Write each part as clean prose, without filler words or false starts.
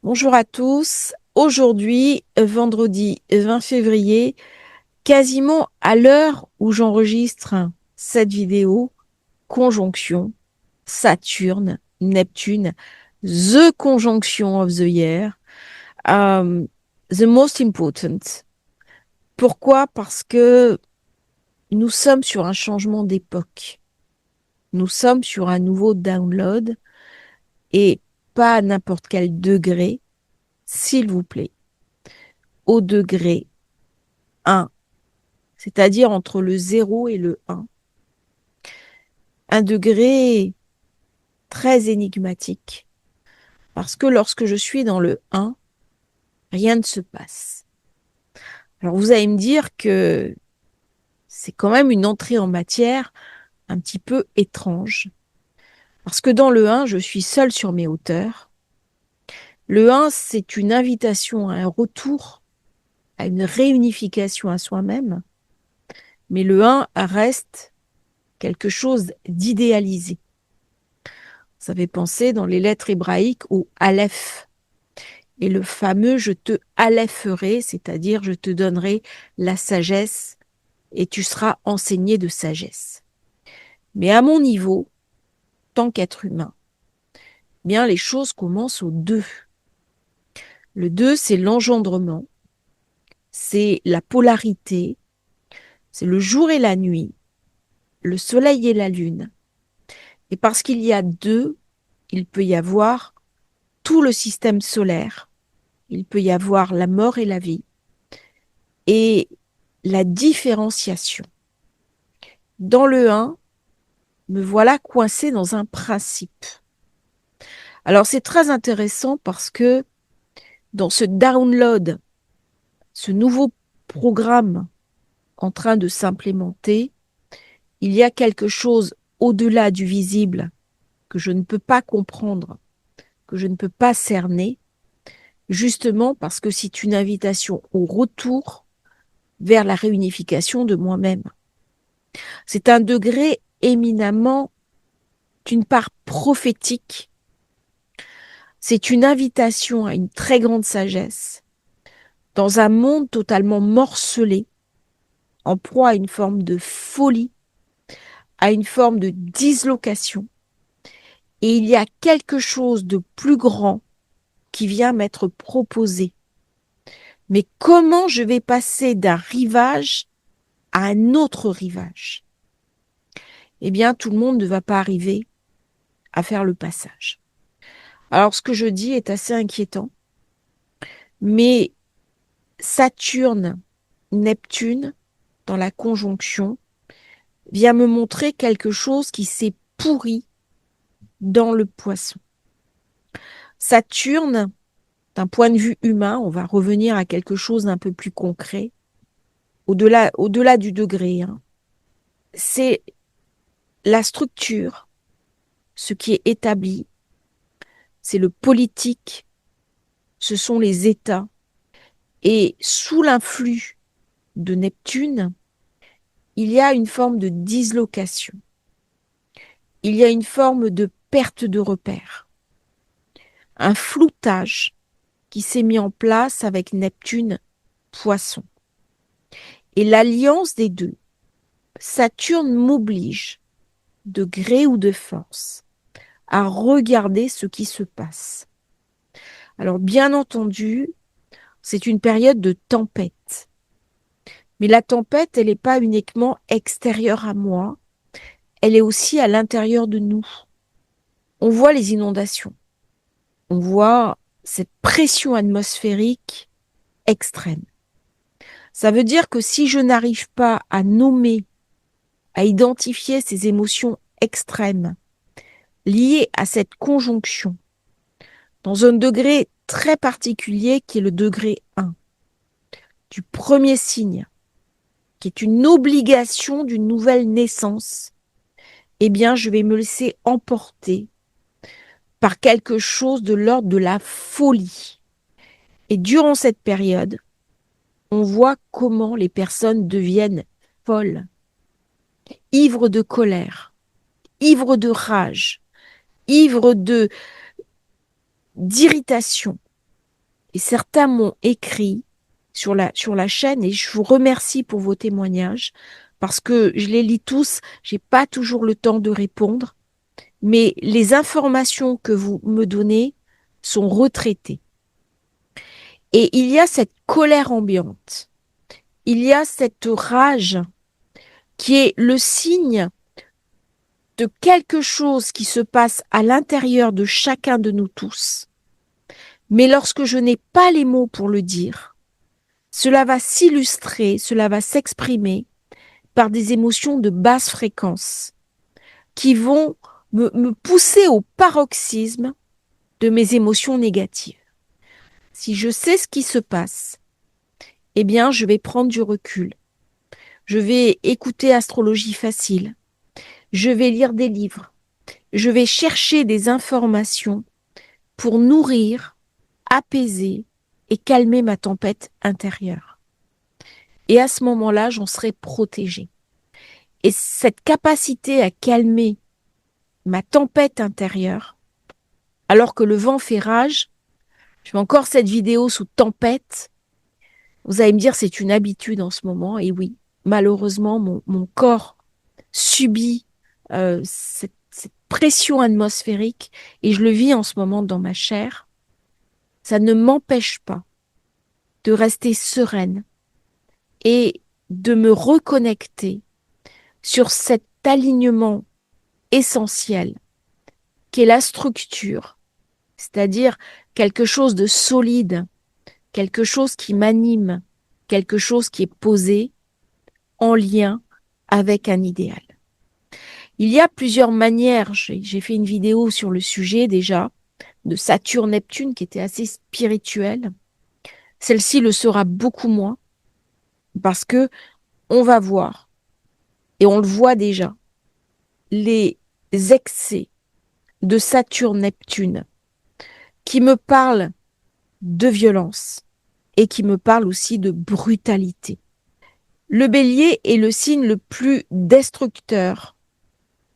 Bonjour à tous. Aujourd'hui, vendredi 20 février, quasiment à l'heure où j'enregistre cette vidéo, conjonction Saturne, Neptune, the conjunction of the year, the most important. Pourquoi? Parce que nous sommes sur un changement d'époque. Nous sommes sur un nouveau download et pas à n'importe quel degré, s'il vous plaît, au degré 1, c'est-à-dire entre le 0 et le 1. Un degré très énigmatique, parce que lorsque je suis dans le 1, rien ne se passe. Alors vous allez me dire que c'est quand même une entrée en matière un petit peu étrange, parce que dans le 1, je suis seule sur mes hauteurs. Le 1, c'est une invitation à un retour, à une réunification à soi-même, mais le 1 reste quelque chose d'idéalisé. Ça fait penser dans les lettres hébraïques au Aleph et le fameux je te alépherai, c'est-à-dire je te donnerai la sagesse et tu seras enseigné de sagesse. Mais à mon niveau, tant qu'être humain, bien les choses commencent au 2. Le 2, c'est l'engendrement, c'est la polarité, c'est le jour et la nuit, le soleil et la lune. Et parce qu'il y a 2, il peut y avoir tout le système solaire, il peut y avoir la mort et la vie, et la différenciation. Dans le 1, me voilà coincé dans un principe. Alors c'est très intéressant parce que dans ce download, ce nouveau programme en train de s'implémenter, il y a quelque chose au-delà du visible que je ne peux pas comprendre, que je ne peux pas cerner, justement parce que c'est une invitation au retour vers la réunification de moi-même. C'est un degré éminemment, d'une part, prophétique. C'est une invitation à une très grande sagesse dans un monde totalement morcelé, en proie à une forme de folie, à une forme de dislocation. Et il y a quelque chose de plus grand qui vient m'être proposé. Mais comment je vais passer d'un rivage à un autre rivage? Eh bien, tout le monde ne va pas arriver à faire le passage. Alors, ce que je dis est assez inquiétant, mais Saturne, Neptune, dans la conjonction, vient me montrer quelque chose qui s'est pourri dans le poisson. Saturne, d'un point de vue humain, on va revenir à quelque chose d'un peu plus concret, au-delà du degré, c'est la structure, ce qui est établi, c'est le politique, ce sont les États. Et sous l'influx de Neptune, il y a une forme de dislocation. Il y a une forme de perte de repère. Un floutage qui s'est mis en place avec Neptune, Poisson. Et l'alliance des deux, Saturne m'oblige, de gré ou de force, à regarder ce qui se passe. Alors, bien entendu, c'est une période de tempête. Mais la tempête, elle n'est pas uniquement extérieure à moi, elle est aussi à l'intérieur de nous. On voit les inondations, on voit cette pression atmosphérique extrême. Ça veut dire que si je n'arrive pas à nommer, à identifier ces émotions extrêmes liées à cette conjonction, dans un degré très particulier qui est le degré 1, du premier signe, qui est une obligation d'une nouvelle naissance, eh bien, je vais me laisser emporter par quelque chose de l'ordre de la folie. Et durant cette période, on voit comment les personnes deviennent folles, ivres de colère, ivres de rage, ivres d'irritation. Et certains m'ont écrit sur la chaîne et je vous remercie pour vos témoignages parce que je les lis tous. J'ai pas toujours le temps de répondre, mais les informations que vous me donnez sont retraitées. Et il y a cette colère ambiante. Il y a cette rage qui est le signe de quelque chose qui se passe à l'intérieur de chacun de nous tous. Mais lorsque je n'ai pas les mots pour le dire, cela va s'illustrer, cela va s'exprimer par des émotions de basse fréquence qui vont me pousser au paroxysme de mes émotions négatives. Si je sais ce qui se passe, eh bien, je vais prendre du recul. Je vais écouter Astrologie Facile. Je vais lire des livres. Je vais chercher des informations pour nourrir, apaiser et calmer ma tempête intérieure. Et à ce moment-là, j'en serai protégée. Et cette capacité à calmer ma tempête intérieure, alors que le vent fait rage, je fais encore cette vidéo sous tempête. Vous allez me dire, c'est une habitude en ce moment. Et oui, malheureusement, mon corps subit cette pression atmosphérique et je le vis en ce moment dans ma chair. Ça ne m'empêche pas de rester sereine et de me reconnecter sur cet alignement essentiel qu'est la structure, c'est-à-dire quelque chose de solide, quelque chose qui m'anime, quelque chose qui est posé en lien avec un idéal. Il y a plusieurs manières, j'ai fait une vidéo sur le sujet déjà, de Saturne-Neptune qui était assez spirituelle. Celle-ci le sera beaucoup moins parce que on va voir, et on le voit déjà, les excès de Saturne-Neptune qui me parlent de violence et qui me parlent aussi de brutalité. Le bélier est le signe le plus destructeur,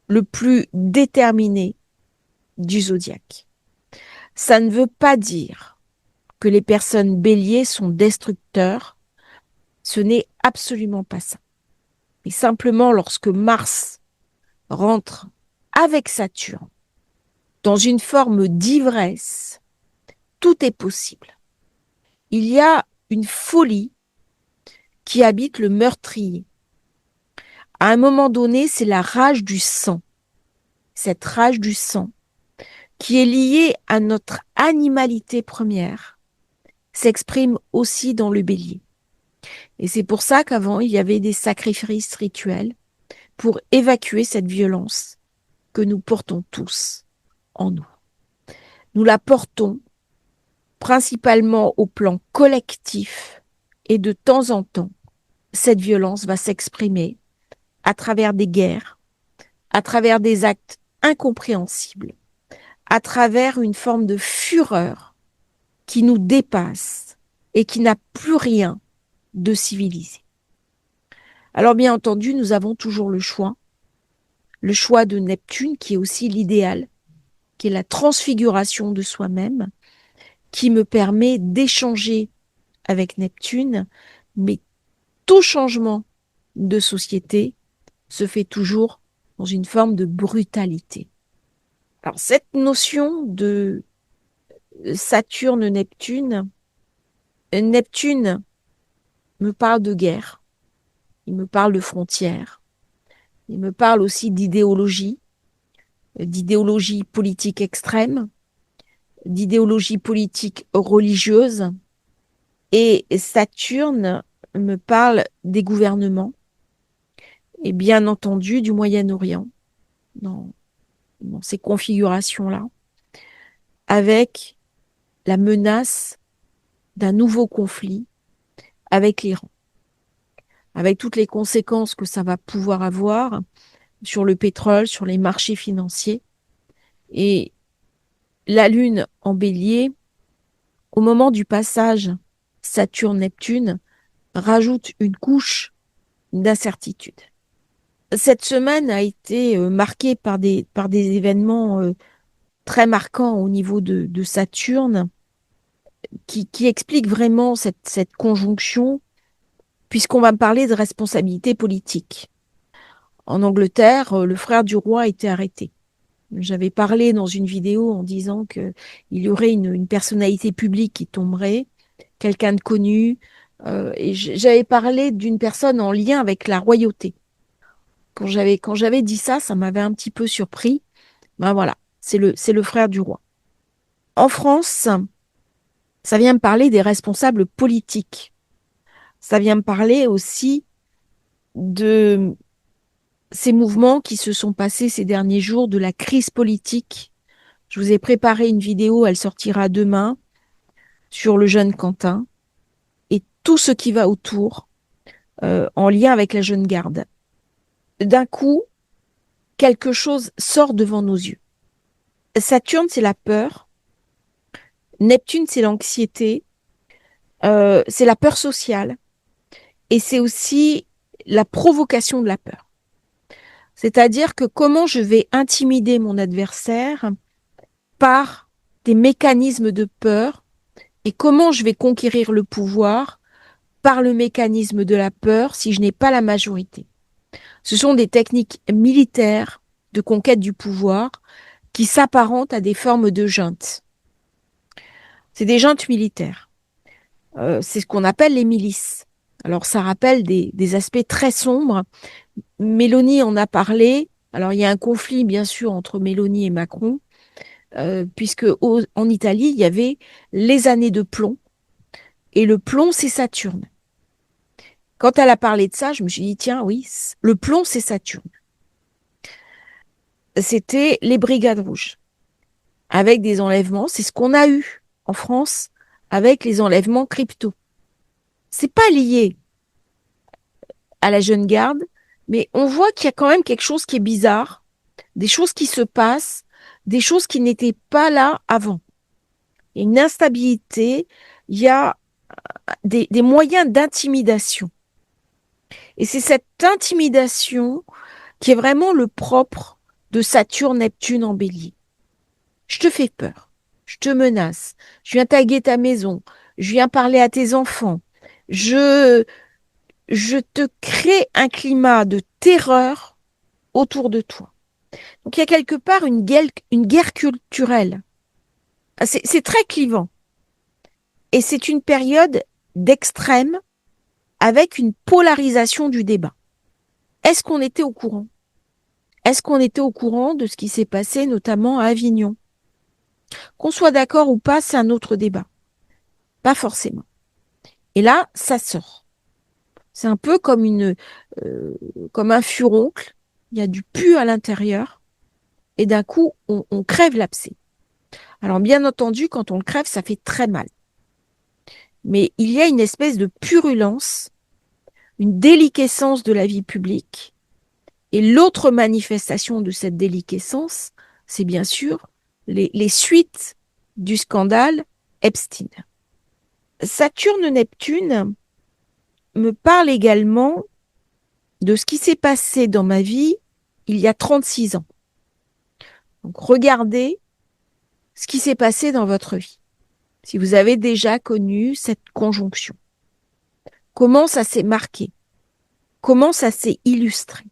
le plus déterminé du zodiaque. Ça ne veut pas dire que les personnes béliers sont destructeurs. Ce n'est absolument pas ça. Et simplement lorsque Mars rentre avec Saturne dans une forme d'ivresse, tout est possible. Il y a une folie qui habite le meurtrier. À un moment donné, c'est la rage du sang. Cette rage du sang qui est liée à notre animalité première s'exprime aussi dans le bélier. Et c'est pour ça qu'avant, il y avait des sacrifices rituels pour évacuer cette violence que nous portons tous en nous. Nous la portons principalement au plan collectif et de temps en temps, cette violence va s'exprimer à travers des guerres, à travers des actes incompréhensibles, à travers une forme de fureur qui nous dépasse et qui n'a plus rien de civilisé. Alors bien entendu, nous avons toujours le choix de Neptune qui est aussi l'idéal, qui est la transfiguration de soi-même, qui me permet d'échanger avec Neptune, mais tout changement de société se fait toujours dans une forme de brutalité. Alors cette notion de Saturne-Neptune, Neptune me parle de guerre, il me parle de frontières, il me parle aussi d'idéologie politique extrême, d'idéologie politique religieuse, et Saturne me parle des gouvernements et bien entendu du Moyen-Orient dans ces configurations-là, avec la menace d'un nouveau conflit avec l'Iran, avec toutes les conséquences que ça va pouvoir avoir sur le pétrole, sur les marchés financiers. Et la Lune en bélier, au moment du passage Saturne-Neptune, rajoute une couche d'incertitude. Cette semaine a été marquée par des événements très marquants au niveau de Saturne. qui explique vraiment cette conjonction, puisqu'on va me parler de responsabilité politique. En Angleterre, le frère du roi a été arrêté. J'avais parlé dans une vidéo en disant qu'il y aurait une personnalité publique qui tomberait, quelqu'un de connu, et j'avais parlé d'une personne en lien avec la royauté. Quand j'avais dit ça, ça m'avait un petit peu surpris. Ben voilà, c'est le frère du roi. En France, ça vient me parler des responsables politiques. Ça vient me parler aussi de ces mouvements qui se sont passés ces derniers jours, de la crise politique. Je vous ai préparé une vidéo, elle sortira demain, sur le jeune Quentin et tout ce qui va autour, en lien avec la jeune garde. D'un coup, quelque chose sort devant nos yeux. Saturne, c'est la peur. Neptune, c'est l'anxiété. C'est la peur sociale. Et c'est aussi la provocation de la peur. C'est-à-dire que comment je vais intimider mon adversaire par des mécanismes de peur et comment je vais conquérir le pouvoir par le mécanisme de la peur si je n'ai pas la majorité. Ce sont des techniques militaires de conquête du pouvoir qui s'apparentent à des formes de juntes. C'est des juntes militaires. C'est ce qu'on appelle les milices. Alors ça rappelle des aspects très sombres. Mélanie en a parlé. Alors il y a un conflit bien sûr entre Mélanie et Macron, puisque en Italie, il y avait les années de plomb. Et le plomb, c'est Saturne. Quand elle a parlé de ça, je me suis dit, tiens, oui, le plomb, c'est Saturne. C'était les brigades rouges, avec des enlèvements. C'est ce qu'on a eu en France avec les enlèvements crypto. C'est pas lié à la jeune garde, mais on voit qu'il y a quand même quelque chose qui est bizarre, des choses qui se passent, des choses qui n'étaient pas là avant. Il y a une instabilité, il y a des moyens d'intimidation. Et c'est cette intimidation qui est vraiment le propre de Saturne-Neptune en bélier. Je te fais peur, je te menace, je viens taguer ta maison, je viens parler à tes enfants, je te crée un climat de terreur autour de toi. Donc il y a quelque part une guerre culturelle. C'est très clivant. Et c'est une période d'extrême avec une polarisation du débat. Est-ce qu'on était au courant? Est-ce qu'on était au courant de ce qui s'est passé notamment à Avignon? Qu'on soit d'accord ou pas, c'est un autre débat. Pas forcément. Et là, ça sort. C'est un peu comme un furoncle. Il y a du pu à l'intérieur. Et d'un coup, on crève l'abcès. Alors, bien entendu, quand on le crève, ça fait très mal. Mais il y a une espèce de purulence, une déliquescence de la vie publique. Et l'autre manifestation de cette déliquescence, c'est bien sûr les suites du scandale Epstein. Saturne-Neptune me parle également de ce qui s'est passé dans ma vie il y a 36 ans. Donc regardez ce qui s'est passé dans votre vie. Si vous avez déjà connu cette conjonction, comment ça s'est marqué? Comment ça s'est illustré?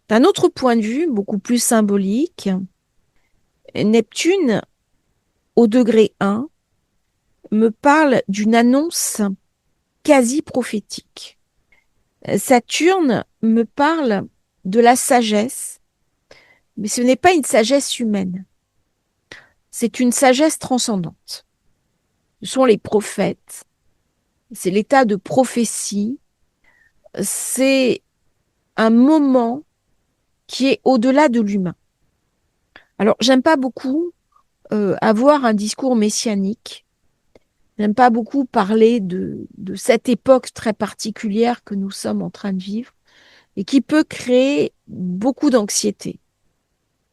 D'un autre point de vue, beaucoup plus symbolique, Neptune, au degré 1, me parle d'une annonce quasi prophétique. Saturne me parle de la sagesse, mais ce n'est pas une sagesse humaine. C'est une sagesse transcendante. Ce sont les prophètes, c'est l'état de prophétie, c'est un moment qui est au-delà de l'humain. Alors, j'aime pas beaucoup avoir un discours messianique. J'aime pas beaucoup parler de cette époque très particulière que nous sommes en train de vivre et qui peut créer beaucoup d'anxiété.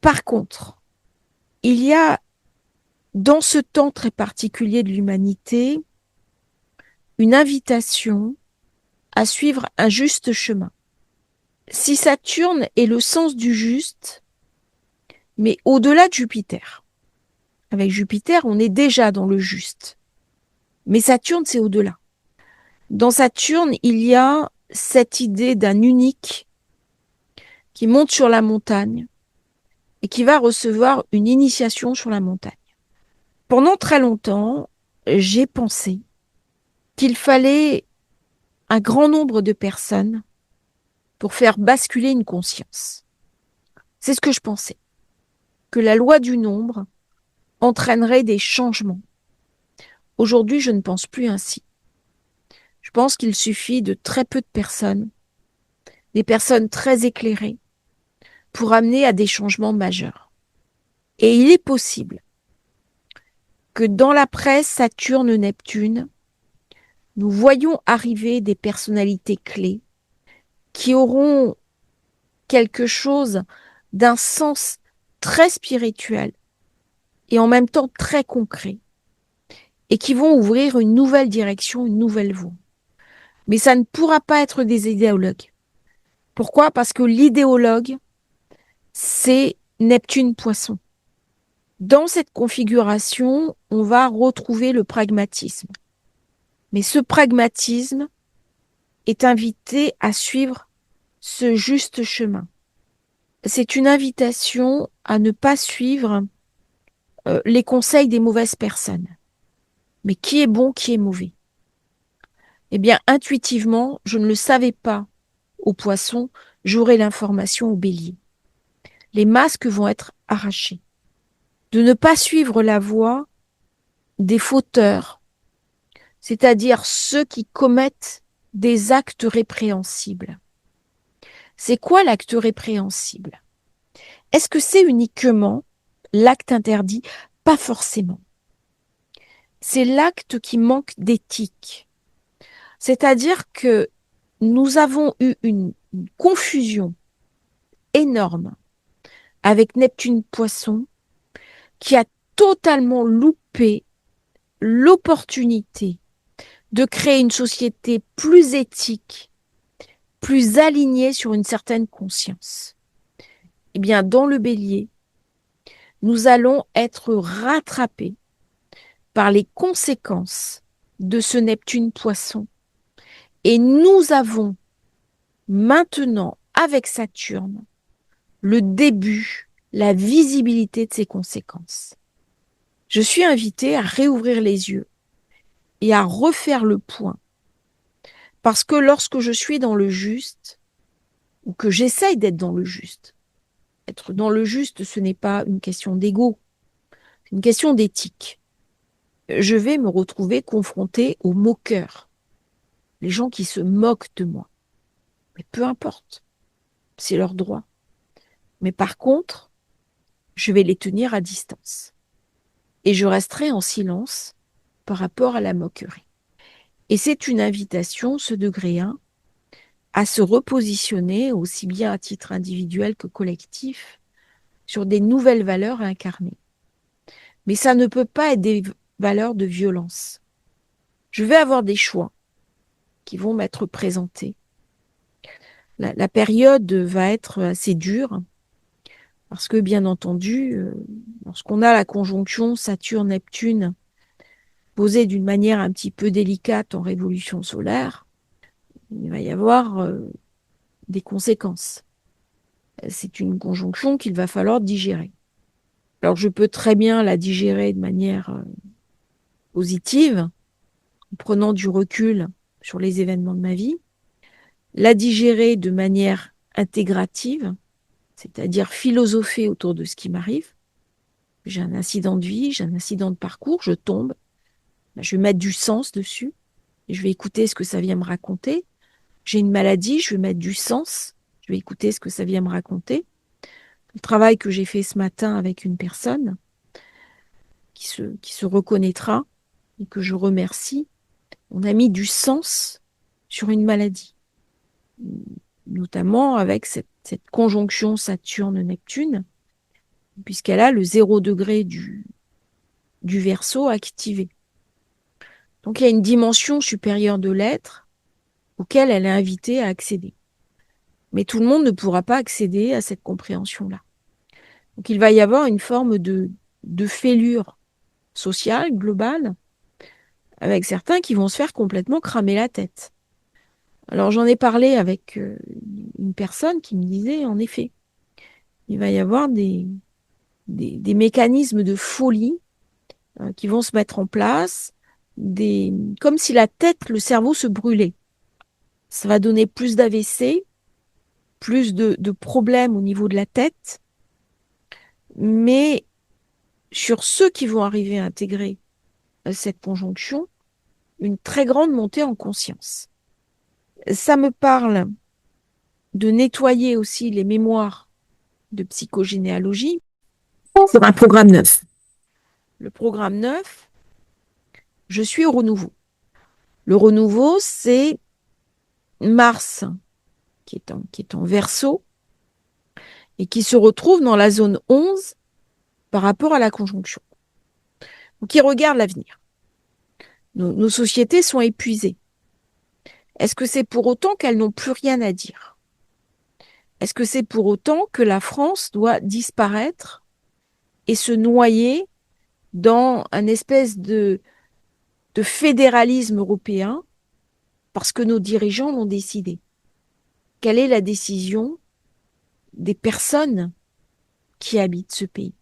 Par contre, il y a dans ce temps très particulier de l'humanité une invitation à suivre un juste chemin. Si Saturne est le sens du juste, mais au-delà de Jupiter. Avec Jupiter, on est déjà dans le juste. Mais Saturne, c'est au-delà. Dans Saturne, il y a cette idée d'un unique qui monte sur la montagne et qui va recevoir une initiation sur la montagne. Pendant très longtemps, j'ai pensé qu'il fallait un grand nombre de personnes pour faire basculer une conscience. C'est ce que je pensais, que la loi du nombre entraînerait des changements. Aujourd'hui, je ne pense plus ainsi. Je pense qu'il suffit de très peu de personnes, des personnes très éclairées, pour amener à des changements majeurs. Et il est possible que dans la presse Saturne-Neptune, nous voyons arriver des personnalités clés qui auront quelque chose d'un sens très spirituel et en même temps très concret et qui vont ouvrir une nouvelle direction, une nouvelle voie. Mais ça ne pourra pas être des idéologues. Pourquoi? Parce que l'idéologue, c'est Neptune-Poisson. Dans cette configuration, on va retrouver le pragmatisme. Mais ce pragmatisme est invité à suivre ce juste chemin. C'est une invitation à ne pas suivre les conseils des mauvaises personnes. Mais qui est bon, qui est mauvais? Eh bien, intuitivement, je ne le savais pas au poisson, j'aurai l'information au bélier. Les masques vont être arrachés. De ne pas suivre la voie des fauteurs, c'est-à-dire ceux qui commettent des actes répréhensibles. C'est quoi l'acte répréhensible? Est-ce que c'est uniquement l'acte interdit? Pas forcément. C'est l'acte qui manque d'éthique. C'est-à-dire que nous avons eu une confusion énorme avec Neptune-Poisson qui a totalement loupé l'opportunité de créer une société plus éthique, plus alignée sur une certaine conscience. Eh bien, dans le bélier, nous allons être rattrapés par les conséquences de ce Neptune-Poisson. Et nous avons maintenant, avec Saturne, le début, la visibilité de ces conséquences. Je suis invitée à réouvrir les yeux et à refaire le point. Parce que lorsque je suis dans le juste, ou que j'essaye d'être dans le juste, être dans le juste, ce n'est pas une question d'ego, c'est une question d'éthique. Je vais me retrouver confrontée aux moqueurs, les gens qui se moquent de moi. Mais peu importe, c'est leur droit. Mais par contre, je vais les tenir à distance. Et je resterai en silence par rapport à la moquerie. Et c'est une invitation, ce degré 1, à se repositionner, aussi bien à titre individuel que collectif, sur des nouvelles valeurs incarnées. Mais ça ne peut pas être des valeurs de violence. Je vais avoir des choix qui vont m'être présentés. La période va être assez dure, parce que, bien entendu, lorsqu'on a la conjonction Saturne-Neptune posée d'une manière un petit peu délicate en révolution solaire, il va y avoir des conséquences. C'est une conjonction qu'il va falloir digérer. Alors, je peux très bien la digérer de manière positive, en prenant du recul sur les événements de ma vie, la digérer de manière intégrative, c'est-à-dire philosopher autour de ce qui m'arrive. J'ai un incident de vie, j'ai un incident de parcours, je tombe, je vais mettre du sens dessus, et je vais écouter ce que ça vient me raconter. J'ai une maladie, je vais mettre du sens, je vais écouter ce que ça vient me raconter. Le travail que j'ai fait ce matin avec une personne qui se reconnaîtra et que je remercie, on a mis du sens sur une maladie, notamment avec cette conjonction Saturne-Neptune, puisqu'elle a le 0 degré du Verseau activé. Donc il y a une dimension supérieure de l'être auquel elle est invitée à accéder. Mais tout le monde ne pourra pas accéder à cette compréhension-là. Donc il va y avoir une forme de fêlure sociale, globale, avec certains qui vont se faire complètement cramer la tête. Alors j'en ai parlé avec une personne qui me disait, en effet, il va y avoir des mécanismes de folie qui vont se mettre en place, comme si la tête, le cerveau se brûlait. Ça va donner plus d'AVC, plus de problèmes au niveau de la tête, mais sur ceux qui vont arriver à intégrer cette conjonction, une très grande montée en conscience. Ça me parle de nettoyer aussi les mémoires de psychogénéalogie sur un programme neuf. Le programme neuf, je suis au renouveau. Le renouveau, c'est Mars qui est en Verseau et qui se retrouve dans la zone 11 par rapport à la conjonction. Donc, il regarde l'avenir. Nos sociétés sont épuisées. Est-ce que c'est pour autant qu'elles n'ont plus rien à dire? Est-ce que c'est pour autant que la France doit disparaître et se noyer dans un espèce de fédéralisme européen parce que nos dirigeants l'ont décidé? Quelle est la décision des personnes qui habitent ce pays?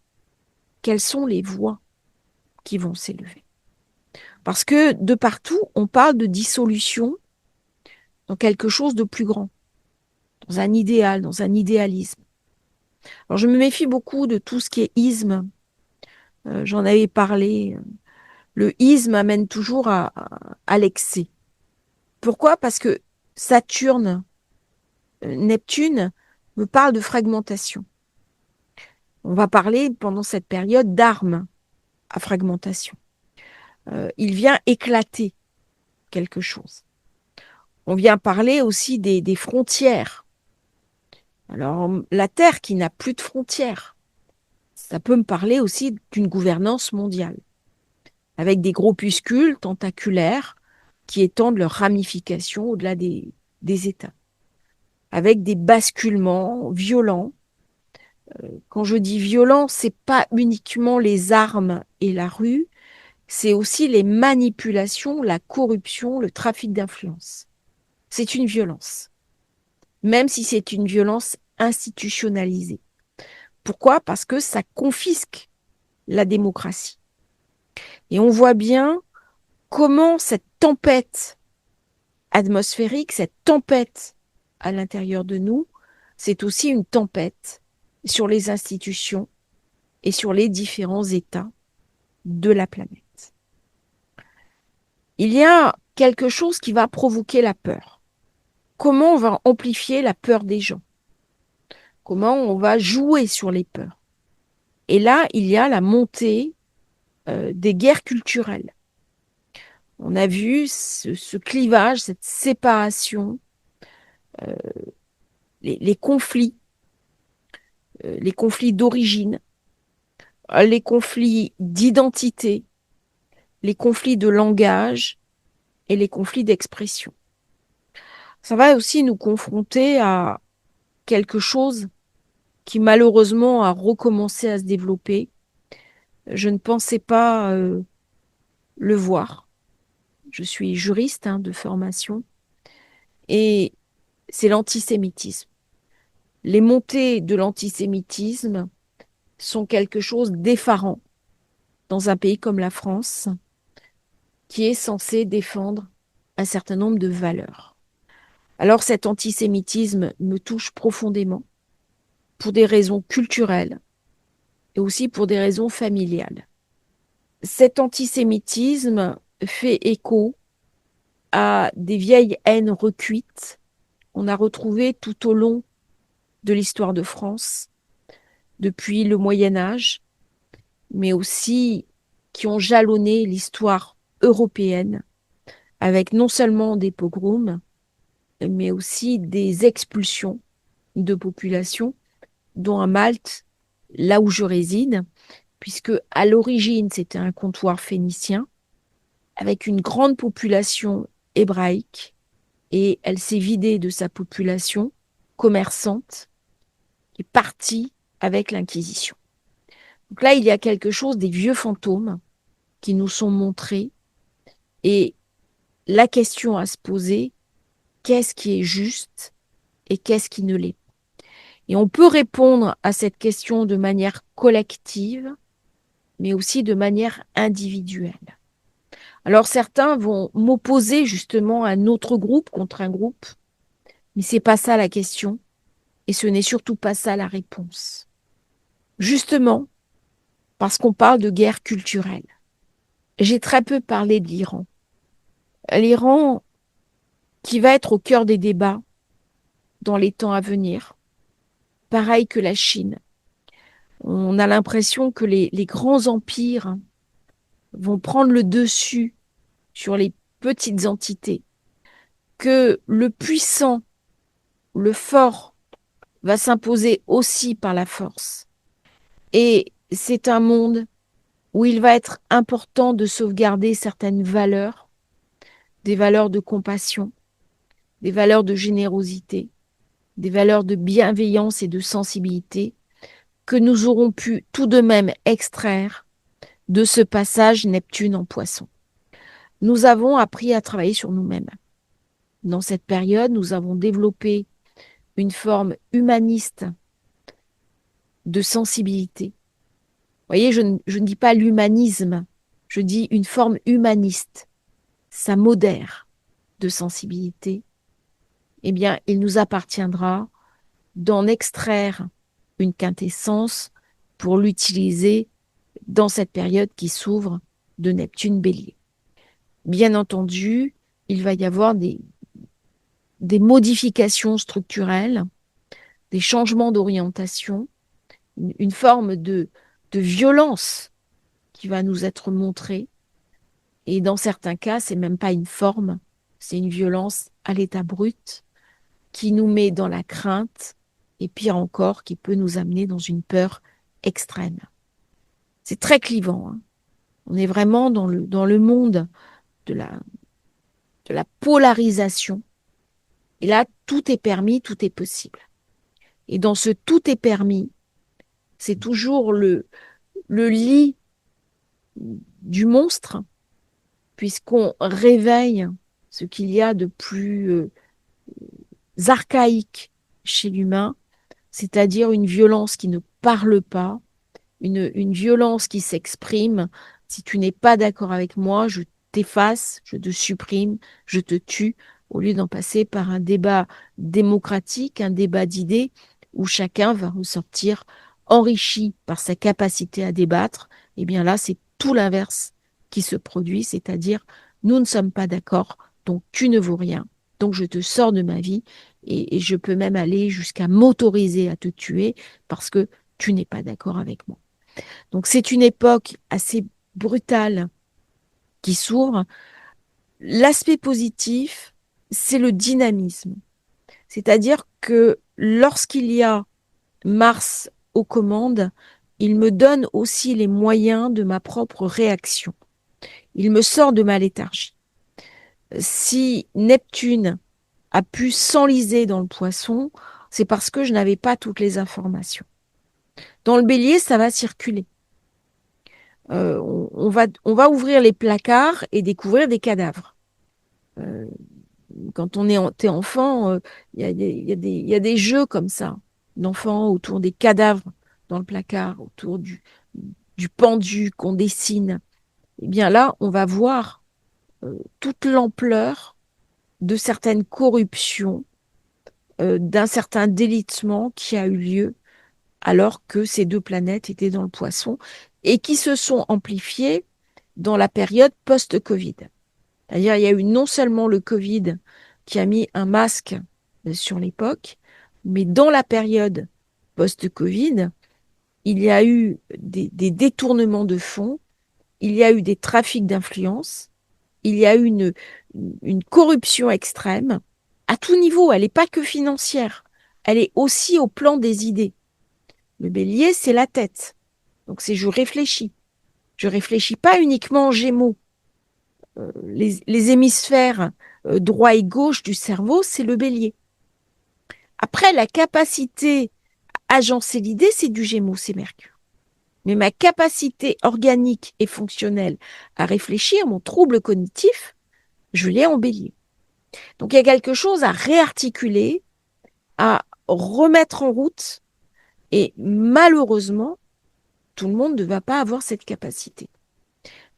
Quelles sont les voix qui vont s'élever? Parce que de partout, on parle de dissolution dans quelque chose de plus grand, dans un idéal, dans un idéalisme. Alors je me méfie beaucoup de tout ce qui est isme. J'en avais parlé. Le isme amène toujours à l'excès. Pourquoi? Parce que Saturne, Neptune me parle de fragmentation. On va parler pendant cette période d'armes à fragmentation. Il vient éclater quelque chose. On vient parler aussi des frontières. Alors, la Terre qui n'a plus de frontières, ça peut me parler aussi d'une gouvernance mondiale, avec des groupuscules tentaculaires qui étendent leurs ramifications au-delà des États, avec des basculements violents. Quand je dis violent, c'est pas uniquement les armes et la rue, c'est aussi les manipulations, la corruption, le trafic d'influence. C'est une violence, même si c'est une violence institutionnalisée. Pourquoi? Parce que ça confisque la démocratie. Et on voit bien comment cette tempête atmosphérique, cette tempête à l'intérieur de nous, c'est aussi une tempête sur les institutions et sur les différents États de la planète. Il y a quelque chose qui va provoquer la peur. Comment on va amplifier la peur des gens? Comment on va jouer sur les peurs? Et là, il y a la montée des guerres culturelles. On a vu ce clivage, cette séparation, les conflits d'origine, les conflits d'identité, les conflits de langage et les conflits d'expression. Ça va aussi nous confronter à quelque chose qui malheureusement a recommencé à se développer. Je ne pensais pas le voir. Je suis juriste de formation et c'est l'antisémitisme. Les montées de l'antisémitisme sont quelque chose d'effarant dans un pays comme la France qui est censé défendre un certain nombre de valeurs. Alors cet antisémitisme me touche profondément pour des raisons culturelles et aussi pour des raisons familiales. Cet antisémitisme fait écho à des vieilles haines recuites qu'on a retrouvées tout au long de l'histoire de France, depuis le Moyen Âge, mais aussi qui ont jalonné l'histoire européenne, avec non seulement des pogroms, mais aussi des expulsions de populations, dont à Malte, là où je réside, puisque à l'origine c'était un comptoir phénicien, avec une grande population hébraïque, et elle s'est vidée de sa population commerçante, qui est partie avec l'Inquisition. Donc là, il y a quelque chose des vieux fantômes qui nous sont montrés Et la question à se poser, qu'est-ce qui est juste et qu'est-ce qui ne l'est pas? Et on peut répondre à cette question de manière collective, mais aussi de manière individuelle. Alors certains vont m'opposer justement à un autre groupe contre un groupe, mais c'est pas ça la question et ce n'est surtout pas ça la réponse. Justement, parce qu'on parle de guerre culturelle. J'ai très peu parlé de l'Iran. L'Iran qui va être au cœur des débats dans les temps à venir, pareil que la Chine. On a l'impression que les grands empires vont prendre le dessus sur les petites entités, que le puissant, le fort, va s'imposer aussi par la force. Et c'est un monde où il va être important de sauvegarder certaines valeurs, des valeurs de compassion, des valeurs de générosité, des valeurs de bienveillance et de sensibilité que nous aurons pu tout de même extraire de ce passage Neptune en Poisson. Nous avons appris à travailler sur nous-mêmes. Dans cette période, nous avons développé une forme humaniste de sensibilité. Vous voyez, je ne dis pas l'humanisme, je dis une forme humaniste. Ça modère de sensibilité. Eh bien, il nous appartiendra d'en extraire une quintessence pour l'utiliser dans cette période qui s'ouvre de Neptune Bélier. Bien entendu, il va y avoir des modifications structurelles, des changements d'orientation, une forme de violence qui va nous être montrée. Et dans certains cas, c'est même pas une forme, c'est une violence à l'état brut qui nous met dans la crainte et pire encore, qui peut nous amener dans une peur extrême. C'est très clivant, hein. On est vraiment dans le monde de la polarisation. Et là, tout est permis, tout est possible. Et dans ce tout est permis, c'est toujours le lit du monstre, puisqu'on réveille ce qu'il y a de plus archaïque chez l'humain, c'est-à-dire une violence qui ne parle pas, une violence qui s'exprime. Si tu n'es pas d'accord avec moi, je t'efface, je te supprime, je te tue, au lieu d'en passer par un débat démocratique, un débat d'idées, où chacun va ressortir enrichi par sa capacité à débattre. Eh bien là, c'est tout l'inverse qui se produit, c'est-à-dire nous ne sommes pas d'accord, donc tu ne vaux rien, donc je te sors de ma vie et je peux même aller jusqu'à m'autoriser à te tuer parce que tu n'es pas d'accord avec moi. Donc c'est une époque assez brutale qui s'ouvre. L'aspect positif, c'est le dynamisme. C'est-à-dire que lorsqu'il y a Mars aux commandes, il me donne aussi les moyens de ma propre réaction. Il me sort de ma léthargie. Si Neptune a pu s'enliser dans le Poisson, c'est parce que je n'avais pas toutes les informations. Dans le Bélier, ça va circuler. On va ouvrir les placards et découvrir des cadavres. Euh, Quand t'es enfant, il y a des jeux comme ça, d'enfants autour des cadavres dans le placard, autour du pendu qu'on dessine. Eh bien là, on va voir toute l'ampleur de certaines corruptions, d'un certain délitement qui a eu lieu alors que ces deux planètes étaient dans le Poisson et qui se sont amplifiées dans la période post-Covid. C'est-à-dire, il y a eu non seulement le Covid qui a mis un masque sur l'époque, mais dans la période post-Covid, il y a eu des détournements de fonds, il y a eu des trafics d'influence, il y a eu une corruption extrême à tout niveau. Elle n'est pas que financière, elle est aussi au plan des idées. Le bélier, c'est la tête. Donc, c'est je réfléchis. Je réfléchis pas uniquement en Gémeaux. Les hémisphères droit et gauche du cerveau, c'est le bélier. Après, la capacité à agencer l'idée, c'est du Gémeaux, c'est Mercure. Mais ma capacité organique et fonctionnelle à réfléchir, mon trouble cognitif, je l'ai en bélier. Donc il y a quelque chose à réarticuler, à remettre en route, et malheureusement, tout le monde ne va pas avoir cette capacité.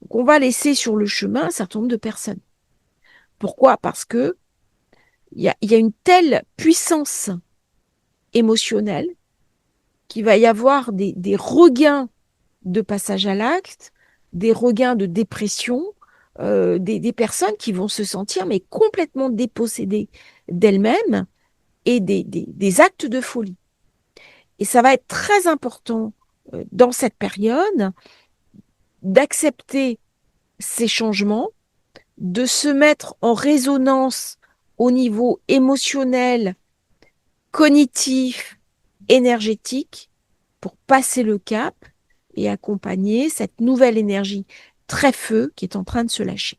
Donc on va laisser sur le chemin un certain nombre de personnes. Pourquoi? Parce que il y a une telle puissance émotionnelle qu'il va y avoir des regains de passage à l'acte, des regains de dépression, des personnes qui vont se sentir mais complètement dépossédées d'elles-mêmes et des actes de folie. Et ça va être très important dans cette période d'accepter ces changements, de se mettre en résonance au niveau émotionnel, cognitif, énergétique pour passer le cap et accompagner cette nouvelle énergie très feu qui est en train de se lâcher.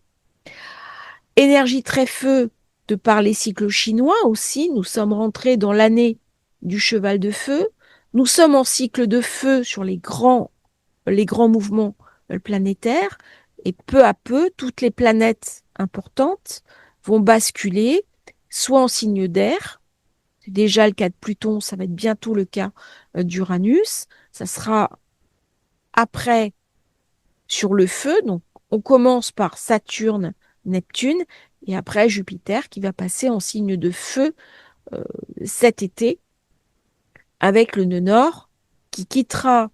Énergie très feu de par les cycles chinois aussi, nous sommes rentrés dans l'année du cheval de feu, nous sommes en cycle de feu sur les grands mouvements planétaires et peu à peu, toutes les planètes importantes vont basculer soit en signe d'air, c'est déjà le cas de Pluton, ça va être bientôt le cas d'Uranus, ça sera après sur le feu, donc on commence par Saturne, Neptune, et après Jupiter qui va passer en signe de feu cet été avec le nœud nord qui quittera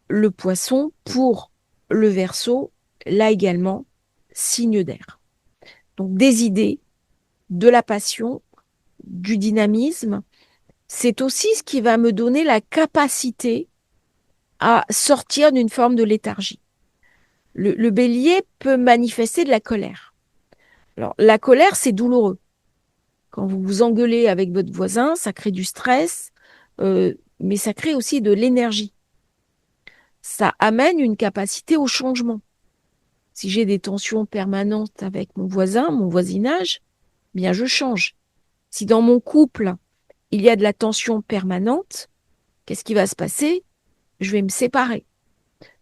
le Poisson pour le Verseau, là également signe d'air. Donc des idées, de la passion, du dynamisme, c'est aussi ce qui va me donner la capacité à sortir d'une forme de léthargie. Le bélier peut manifester de la colère. Alors, la colère, c'est douloureux. Quand vous vous engueulez avec votre voisin, ça crée du stress, mais ça crée aussi de l'énergie. Ça amène une capacité au changement. Si j'ai des tensions permanentes avec mon voisin, mon voisinage, bien je change. Si dans mon couple, il y a de la tension permanente, qu'est-ce qui va se passer? Je vais me séparer.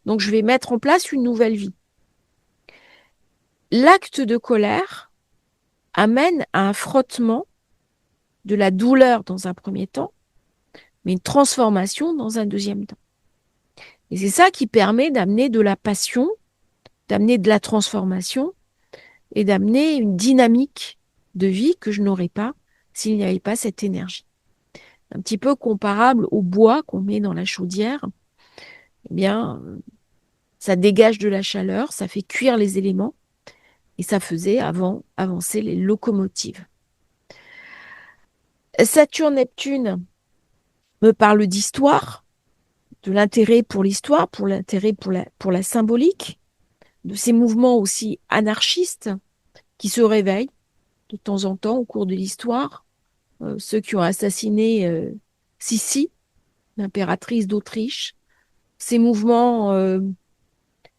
Donc, je vais mettre en place une nouvelle vie. L'acte de colère amène à un frottement de la douleur dans un premier temps, mais une transformation dans un deuxième temps. Et c'est ça qui permet d'amener de la passion, d'amener de la transformation et d'amener une dynamique de vie que je n'aurais pas s'il n'y avait pas cette énergie. Un petit peu comparable au bois qu'on met dans la chaudière, eh bien, ça dégage de la chaleur, ça fait cuire les éléments et ça faisait avant avancer les locomotives. Saturne-Neptune me parle d'histoire, de l'intérêt pour l'histoire, pour l'intérêt pour la symbolique, de ces mouvements aussi anarchistes qui se réveillent de temps en temps au cours de l'histoire. Ceux qui ont assassiné Sissi, l'impératrice d'Autriche, ces mouvements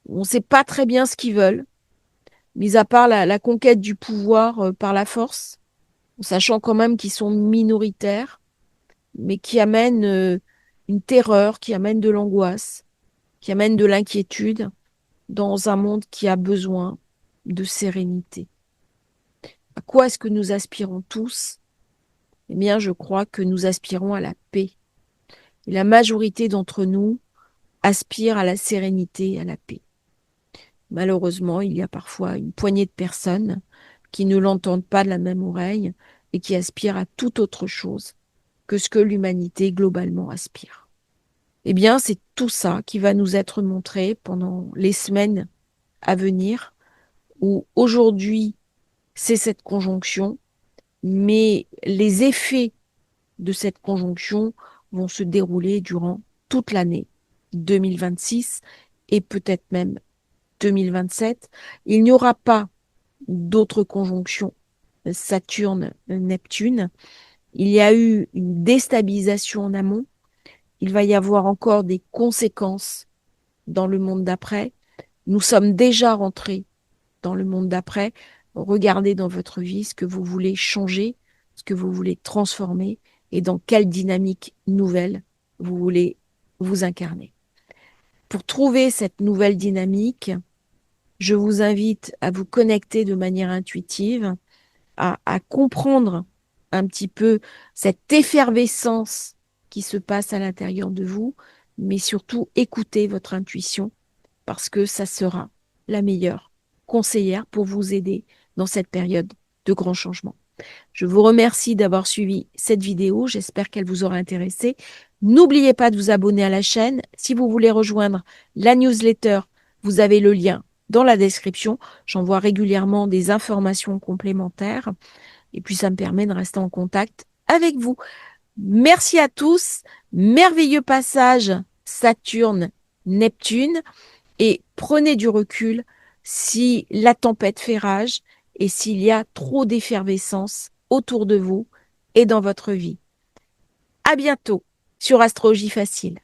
où on ne sait pas très bien ce qu'ils veulent, mis à part la conquête du pouvoir par la force, en sachant quand même qu'ils sont minoritaires, mais qui amènent une terreur, qui amènent de l'angoisse, qui amènent de l'inquiétude dans un monde qui a besoin de sérénité. À quoi est-ce que nous aspirons tous? Eh bien, je crois que nous aspirons à la paix. Et la majorité d'entre nous aspire à la sérénité, à la paix. Malheureusement, il y a parfois une poignée de personnes qui ne l'entendent pas de la même oreille et qui aspirent à toute autre chose que ce que l'humanité globalement aspire. Eh bien, c'est tout ça qui va nous être montré pendant les semaines à venir, où aujourd'hui, c'est cette conjonction, mais les effets de cette conjonction vont se dérouler durant toute l'année 2026 et peut-être même 2027. Il n'y aura pas d'autres conjonctions Saturne-Neptune. Il y a eu une déstabilisation en amont. Il va y avoir encore des conséquences dans le monde d'après. Nous sommes déjà rentrés dans le monde d'après. Regardez dans votre vie ce que vous voulez changer, ce que vous voulez transformer et dans quelle dynamique nouvelle vous voulez vous incarner. Pour trouver cette nouvelle dynamique, Je vous invite à vous connecter de manière intuitive, à comprendre un petit peu cette effervescence qui se passe à l'intérieur de vous, mais surtout écoutez votre intuition parce que ça sera la meilleure conseillère pour vous aider dans cette période de grands changements. Je vous remercie d'avoir suivi cette vidéo. J'espère qu'elle vous aura intéressé. N'oubliez pas de vous abonner à la chaîne. Si vous voulez rejoindre la newsletter, vous avez le lien dans la description. J'envoie régulièrement des informations complémentaires. Et puis, ça me permet de rester en contact avec vous. Merci à tous. Merveilleux passage Saturne-Neptune. Et prenez du recul si la tempête fait rage et s'il y a trop d'effervescence autour de vous et dans votre vie. À bientôt sur Astrologie Facile.